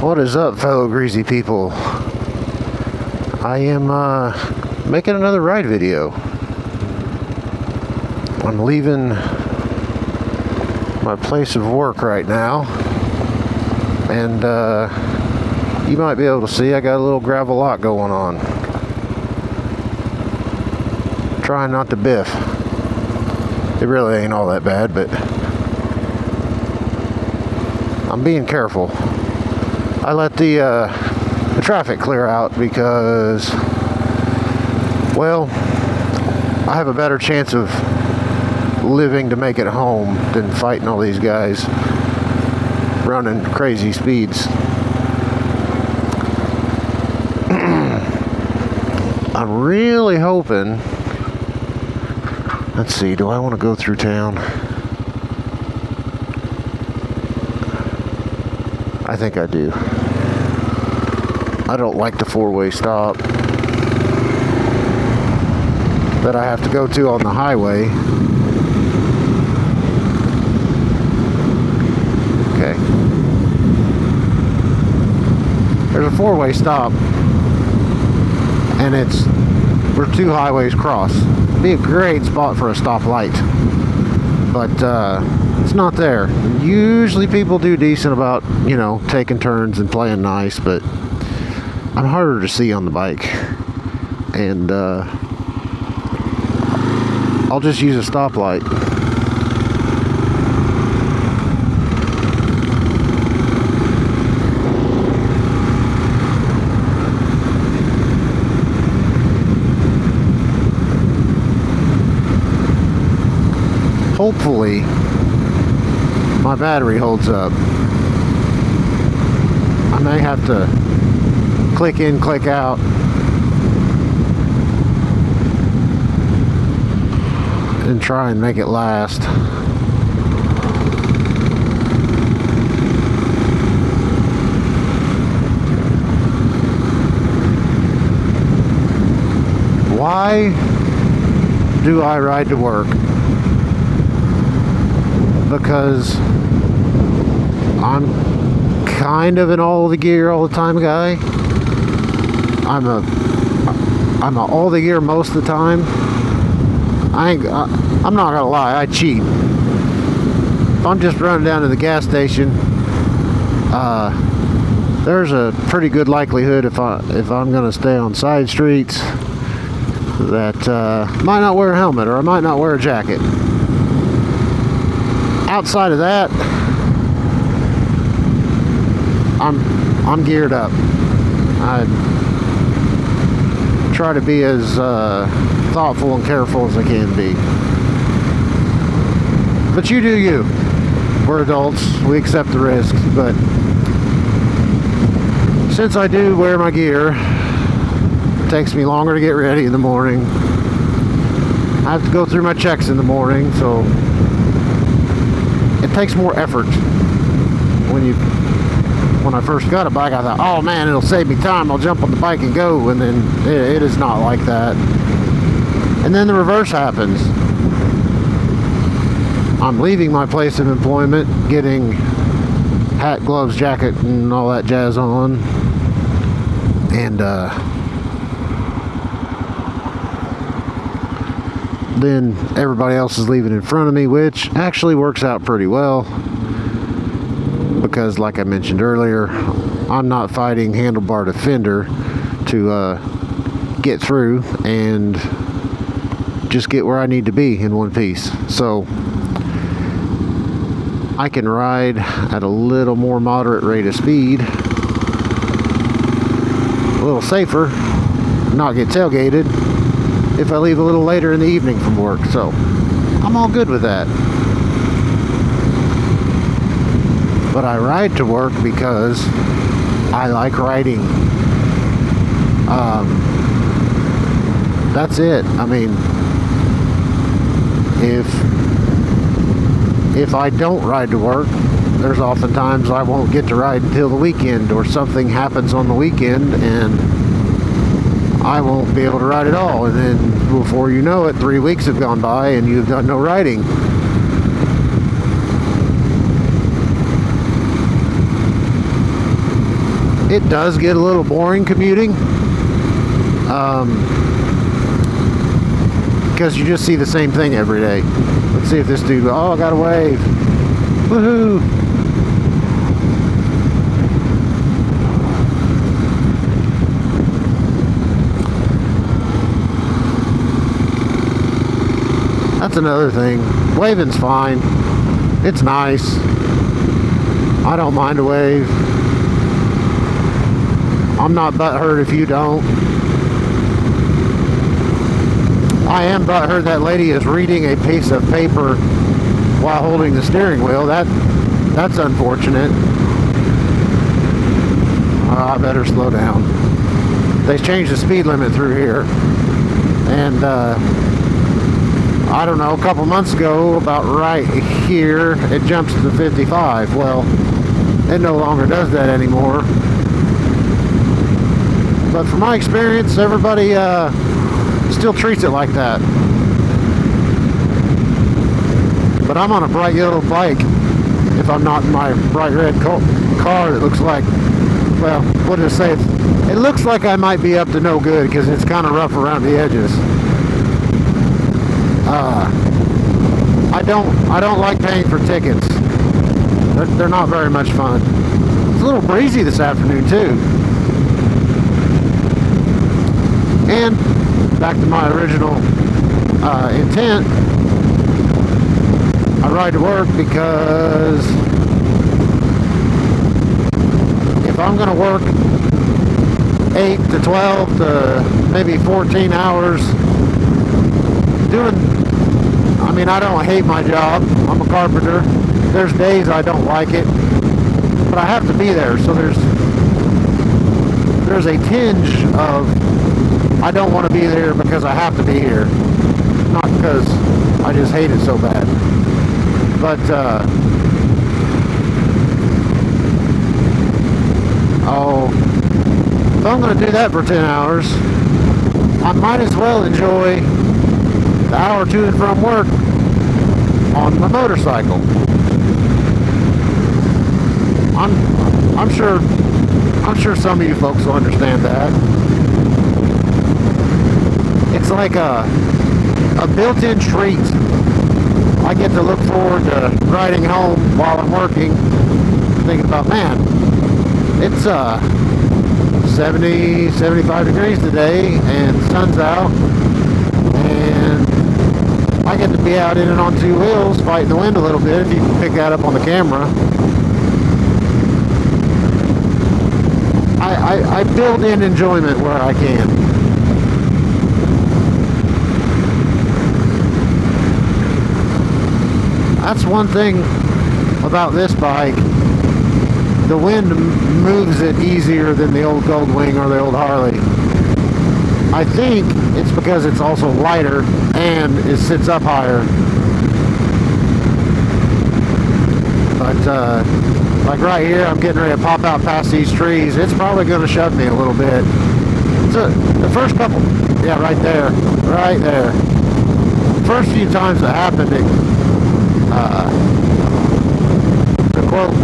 What is up, fellow greasy people? I am making another ride video. I'm leaving my place of work right now, and you might be able to see I got a little gravel lot going on. Trying not to biff. It really ain't all that bad, but I'm being careful. I let the traffic clear out because, well, I have a better chance of living to make it home than fighting all these guys running crazy speeds. I'm really hoping, let's see, do I want to go through town? I think I do. I don't like the four-way stop that I have to go to on the highway. Okay. There's a four-way stop, and it's where two highways cross. It'd be a great spot for a stoplight, but it's not there. Usually people do decent about, you know, taking turns and playing nice, but I'm harder to see on the bike, and I'll just use a stoplight. Hopefully my battery holds up. I may have to click in, click out, and try and make it last. Why do I ride to work? Because I'm kind of an all the gear all the time guy. I'm a all the gear most of the time. I'm not gonna lie, I cheat. If I'm just running down to the gas station, there's a pretty good likelihood if I'm gonna stay on side streets that might not wear a helmet, or I might not wear a jacket. Outside of that, I'm geared up. I try to be as thoughtful and careful as I can be. But you do you. We're adults. We accept the risks. But since I do wear my gear, it takes me longer to get ready in the morning. I have to go through my checks in the morning, so it takes more effort. When I first got a bike, I thought, oh man, it'll save me time, I'll jump on the bike and go, and then it is not like that. And then the reverse happens. I'm leaving my place of employment, getting hat, gloves, jacket, and all that jazz on, and then everybody else is leaving in front of me, which actually works out pretty well. Because, like I mentioned earlier, I'm not fighting handlebar to fender to get through and just get where I need to be in one piece. So I can ride at a little more moderate rate of speed, a little safer, not get tailgated if I leave a little later in the evening from work. So I'm all good with that. But I ride to work because I like riding. That's it. I mean, if I don't ride to work, there's oftentimes I won't get to ride until the weekend, or something happens on the weekend and I won't be able to ride at all. And then before you know it, 3 weeks have gone by and you've done no riding. it does get a little boring commuting. Because you just see the same thing every day. Let's see if this dude, oh, I got a wave. Woohoo! That's another thing. Waving's fine. It's nice. I don't mind a wave. I'm not butthurt if you don't. I am butthurt that lady is reading a piece of paper while holding the steering wheel. That's unfortunate. I better slow down. They changed the speed limit through here. And I don't know, a couple months ago, about right here, it jumps to 55. Well, it no longer does that anymore. But from my experience, everybody still treats it like that. But I'm on a bright yellow bike if I'm not in my bright red car that looks like, well, what did it say? It looks like I might be up to no good because it's kind of rough around the edges. I don't like paying for tickets. They're not very much fun. It's a little breezy this afternoon too. And back to my original intent, I ride to work because if I'm going to work 8 to 12 to maybe 14 hours I don't hate my job. I'm a carpenter. There's days I don't like it, but I have to be there. So there's a tinge of I don't want to be there because I have to be here, not because I just hate it so bad. But if I'm going to do that for 10 hours, I might as well enjoy the hour or two and from work on my motorcycle. I'm sure some of you folks will understand that. It's like a built-in treat. I get to look forward to riding home while I'm working, thinking about, man, it's 70, 75 degrees today and the sun's out, and I get to be out in and on two wheels fighting the wind a little bit, if you can pick that up on the camera. I build in enjoyment where I can. That's one thing about this bike. The wind moves it easier than the old Goldwing or the old Harley. I think it's because it's also lighter and it sits up higher. But like right here, I'm getting ready to pop out past these trees. It's probably going to shove me a little bit. So the first couple, yeah, right there. The first few times that happened, to quote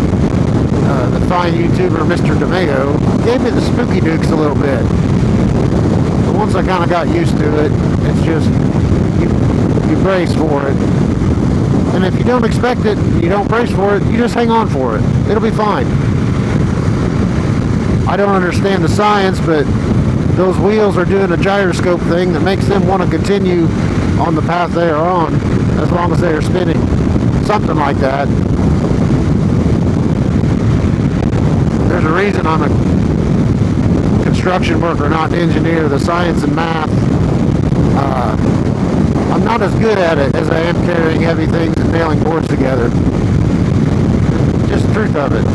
the fine YouTuber Mr. Domingo, gave me the spooky dukes a little bit. But once I kind of got used to it, it's just you brace for it. And if you don't expect it, you don't brace for it, you just hang on for it. It'll be fine. I don't understand the science, but those wheels are doing a gyroscope thing that makes them want to continue on the path they are on as long as they are spinning. Something like that. There's a reason I'm a construction worker, not an engineer. The science and math, I'm not as good at it as I am carrying heavy things and nailing boards together. Just the truth of it.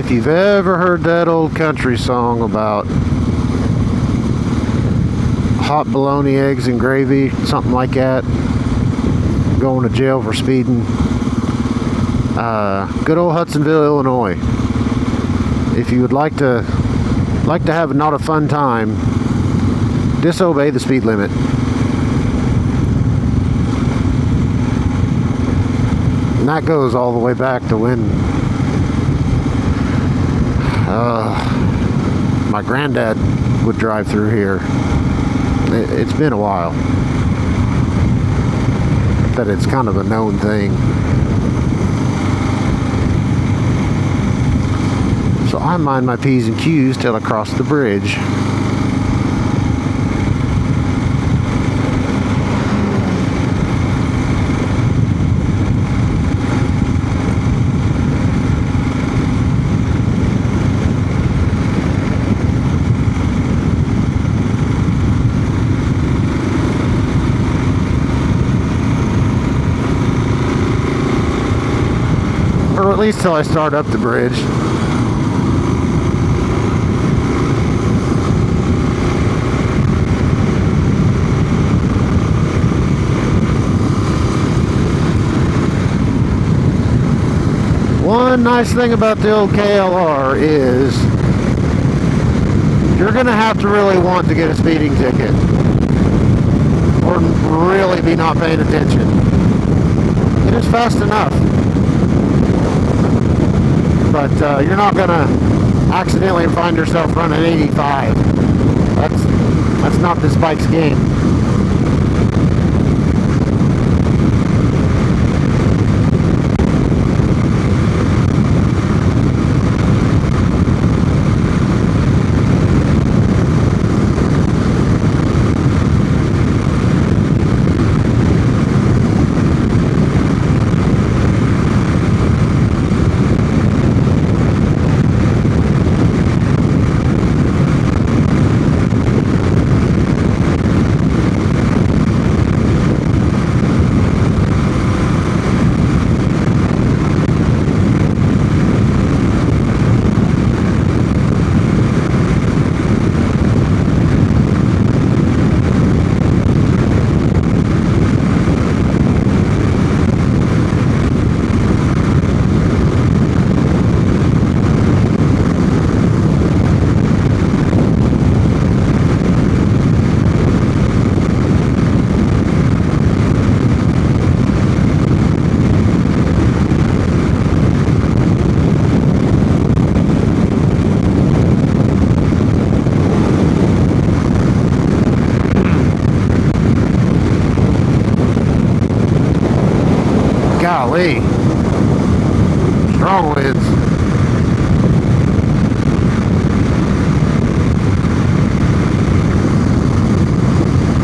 if you've ever heard that old country song about hot bologna, eggs, and gravy, something like that, going to jail for speeding, good old Hudsonville, Illinois. If you would like to have not a fun time, disobey the speed limit. And that goes all the way back to when my granddad would drive through here. It's been a while that it's kind of a known thing. So I mind my P's and Q's till I cross the bridge. Or at least till I start up the bridge. One nice thing about the old KLR is you're going to have to really want to get a speeding ticket or really be not paying attention. It is fast enough. But you're not going to accidentally find yourself running 85. That's not this bike's game. Golly, strong winds.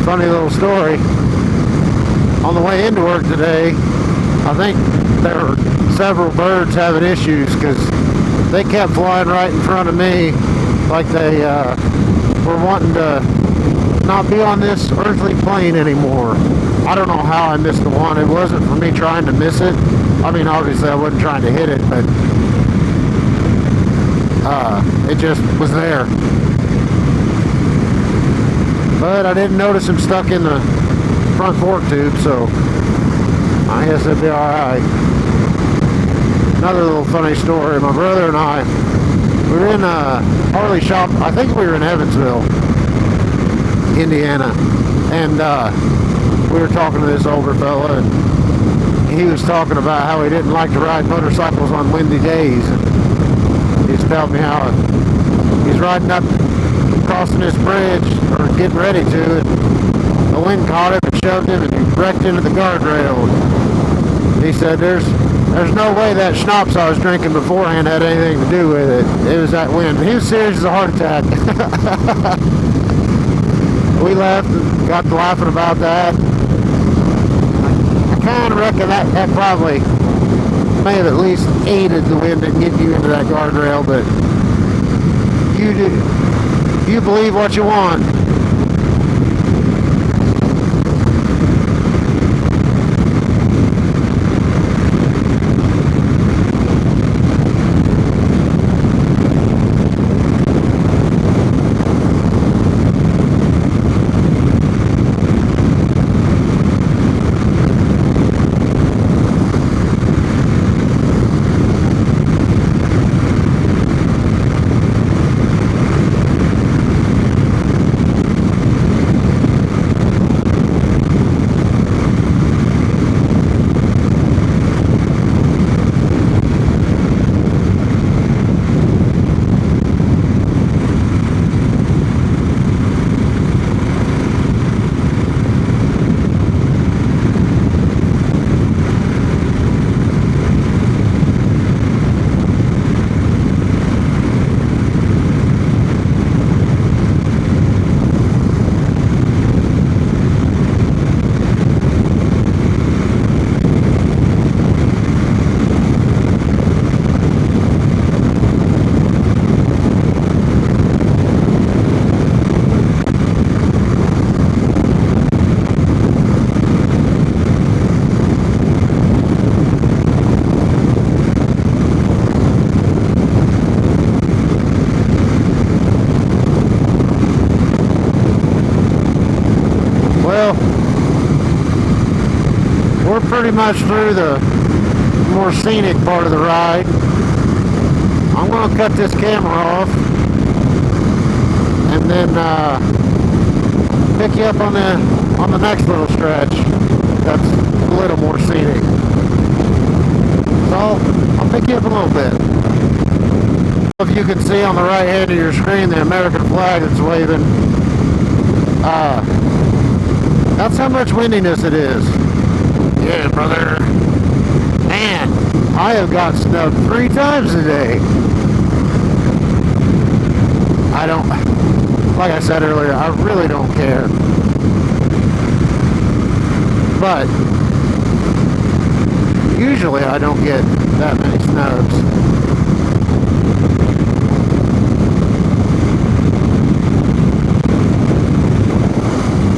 Funny little story. On the way into work today, I think there were several birds having issues because they kept flying right in front of me like they were wanting to not be on this earthly plane anymore. I don't know how I missed the one. It wasn't for me trying to miss it. I mean, obviously I wasn't trying to hit it, but it just was there. But I didn't notice him stuck in the front fork tube, so I guess it'd be alright. Another little funny story. My brother and I, we were in a Harley shop. I think we were in Evansville, Indiana, and we were talking to this older fella, and he was talking about how he didn't like to ride motorcycles on windy days. And he's telling me how he's riding up, crossing this bridge, or getting ready to, and the wind caught him and shoved him, and he wrecked into the guardrail. He said, "There's no way that schnapps I was drinking beforehand had anything to do with it. It was that wind." He was serious as a heart attack. We left and got to laughing about that. I kind of reckon that probably may have at least aided the wind and getting you into that guardrail, but you believe what you want. we're pretty much through the more scenic part of the ride. I'm going to cut this camera off and then pick you up on the next little stretch that's a little more scenic. So I'll pick you up a little bit. If you can see on the right hand of your screen the American flag that's waving, that's how much windiness it is. Yeah, brother. Man, I have got snubbed 3 times today. I don't, like I said earlier, I really don't care. But usually I don't get that many snubs.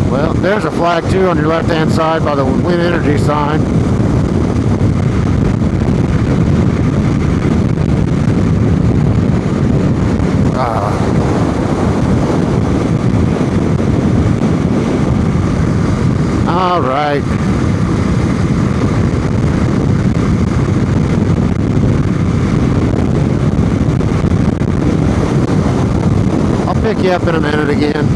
Well, there's a flag too on your left hand side by the wind energy sign. All right. I'll pick you up in a minute again.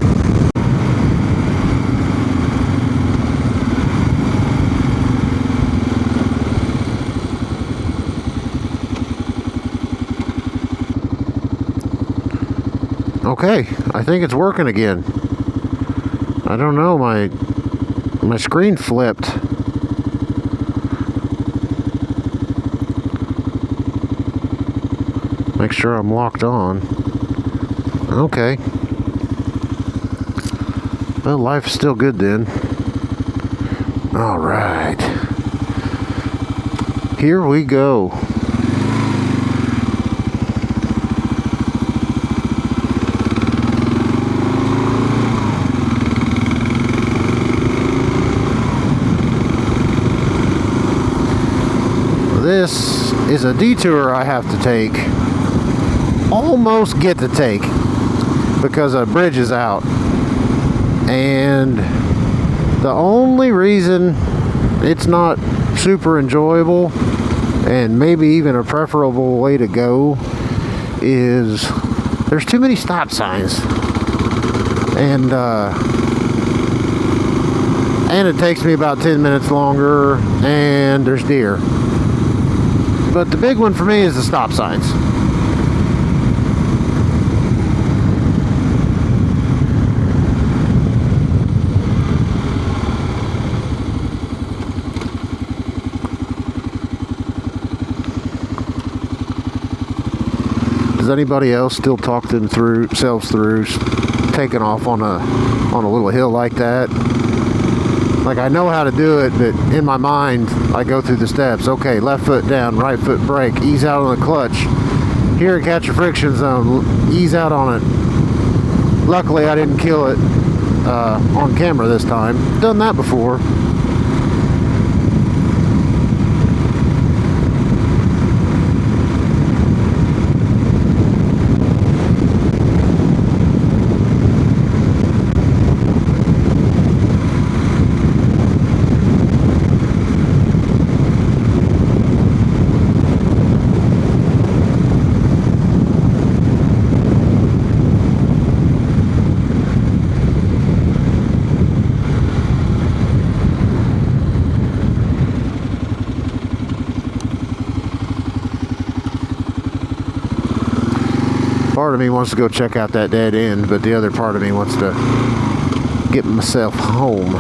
Okay, I think it's working again. I don't know, my screen flipped. Make sure I'm locked on. Okay. Well, life's still good then. All right. Here we go. This is a detour I have to take. Almost get to take because a bridge is out. And the only reason it's not super enjoyable and maybe even a preferable way to go is there's too many stop signs. And it takes me about 10 minutes longer, and there's deer. But the big one for me is the stop signs. Does anybody else still talk themselves through taking off on a little hill like that? Like, I know how to do it, but in my mind, I go through the steps. Okay, left foot down, right foot brake, ease out on the clutch. Here, catch a friction zone, ease out on it. Luckily, I didn't kill it on camera this time. Done that before. Part of me wants to go check out that dead end, but the other part of me wants to get myself home.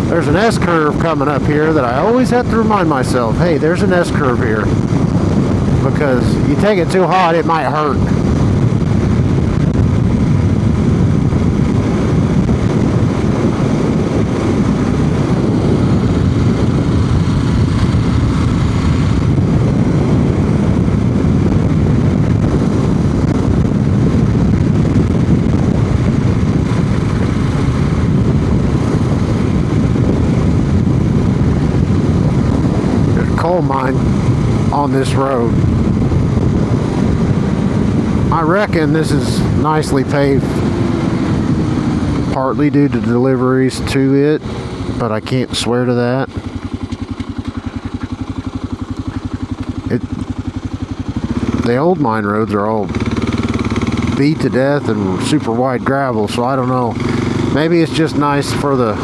There's an S-curve coming up here that I always have to remind myself, hey, there's an S-curve here. Because you take it too hot, it might hurt. Coal mine on this road. reckon this is nicely paved, partly due to deliveries to it, but I can't swear to that. The old mine roads are all beat to death and super wide gravel, so I don't know. Maybe it's just nice for the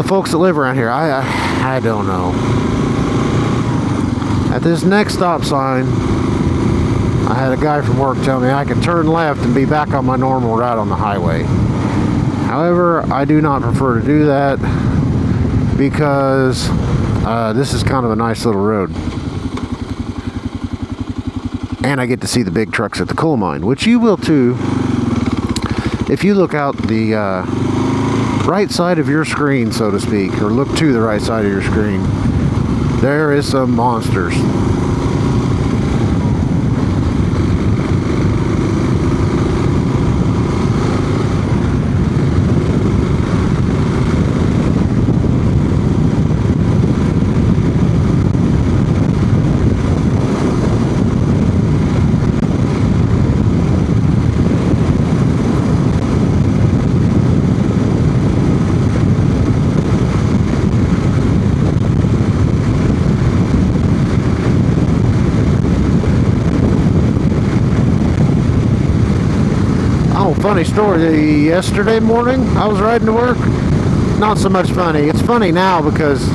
folks that live around here. I don't know. At this next stop sign, I had a guy from work tell me I could turn left and be back on my normal route on the highway. However, I do not prefer to do that because this is kind of a nice little road. And I get to see the big trucks at the coal mine, which you will too if you look out the right side of your screen, so to speak, or look to the right side of your screen. There is some monsters. Funny story, yesterday morning I was riding to work. Not so much funny. It's funny now because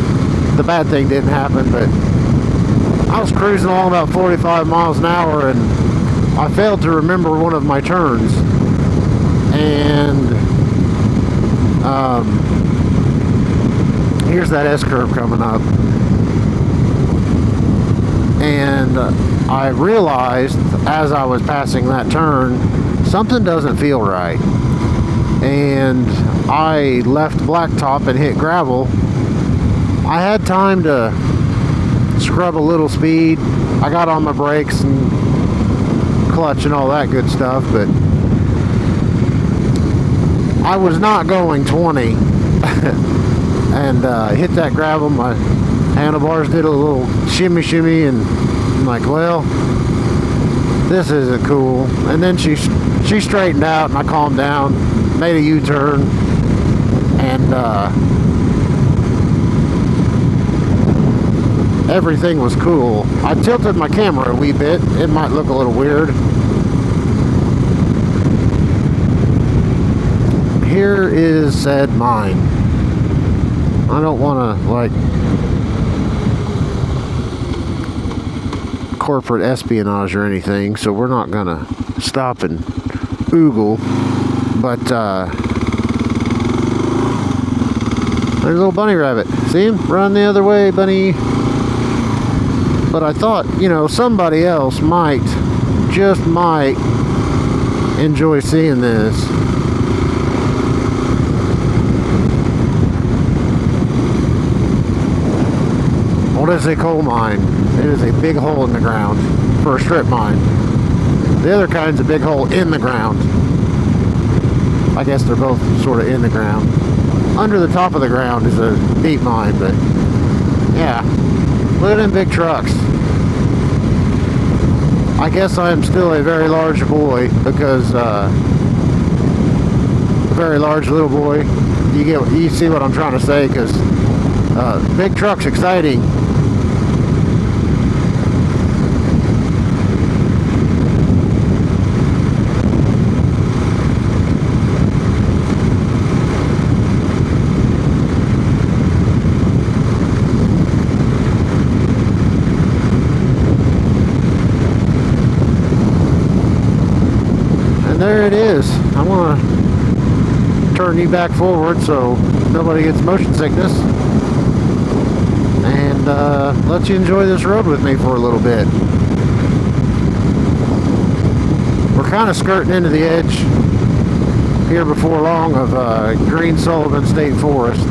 the bad thing didn't happen, but I was cruising along about 45 miles an hour and I failed to remember one of my turns, and here's that S-curve coming up, and I realized as I was passing that turn something doesn't feel right, and I left blacktop and hit gravel. I had time to scrub a little speed. I got on my brakes and clutch and all that good stuff, but I was not going 20 and hit that gravel. My handlebars did a little shimmy, and I'm like, well, this isn't cool. And then she straightened out and I calmed down, made a U-turn, and everything was cool. I tilted my camera a wee bit. It might look a little weird. Here is said mine. I don't want to like corporate espionage or anything, so we're not gonna stop and oogle, but there's a little bunny rabbit. See him? Run the other way, bunny. But I thought, somebody else might, just might, enjoy seeing this. What is a coal mine? It is a big hole in the ground for a strip mine. The other kind's a big hole in the ground. I guess they're both sort of in the ground. Under the top of the ground is a deep mine, but yeah. Look at them big trucks. I guess I am still a very large boy because a very large little boy. You see what I'm trying to say, because big truck's exciting. There it is. I want to turn you back forward so nobody gets motion sickness, and let you enjoy this road with me for a little bit. We're kind of skirting into the edge here before long of Green Sullivan State Forest.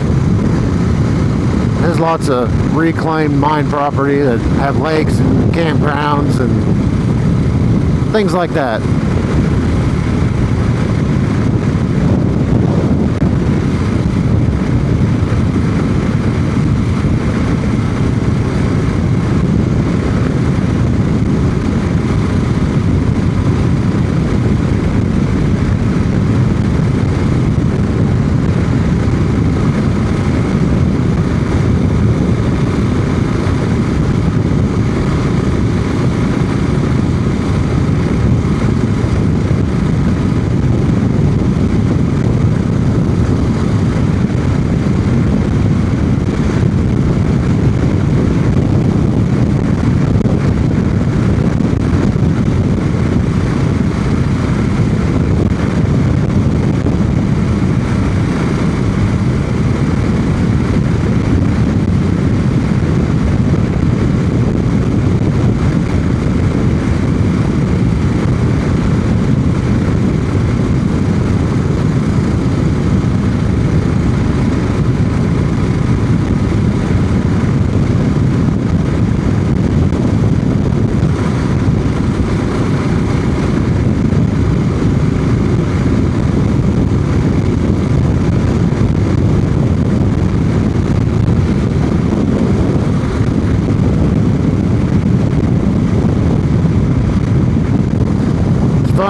There's lots of reclaimed mine property that have lakes and campgrounds and things like that.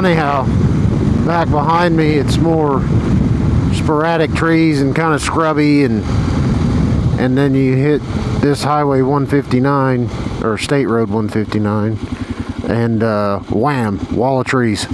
funny how back behind me it's more sporadic trees and kind of scrubby, and then you hit this highway 159 or state road 159 and wham, wall of trees.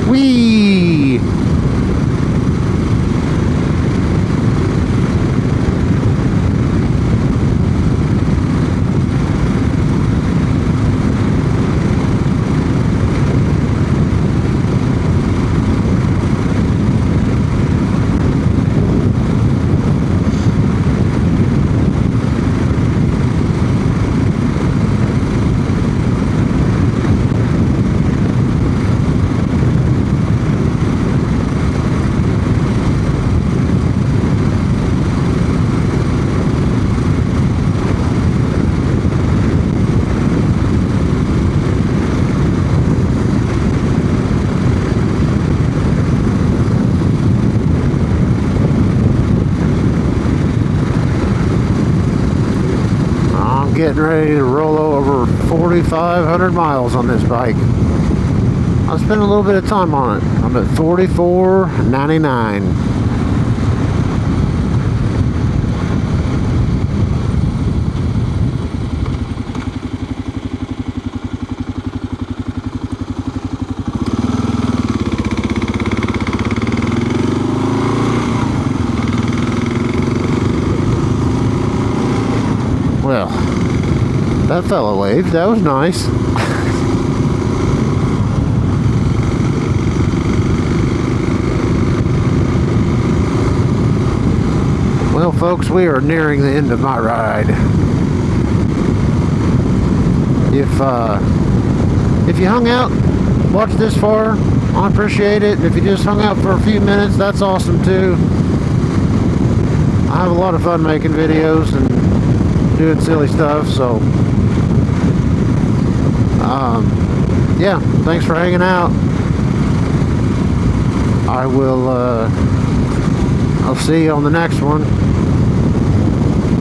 Whee! Getting ready to roll over 4,500 miles on this bike. I spent a little bit of time on it. I'm at 44.99. Well, that fella waved. That was nice. Well, folks, we are nearing the end of my ride. If you hung out, watched this far, I appreciate it. And if you just hung out for a few minutes, that's awesome too. I have a lot of fun making videos and doing silly stuff, so yeah, thanks for hanging out. I'll see you on the next one.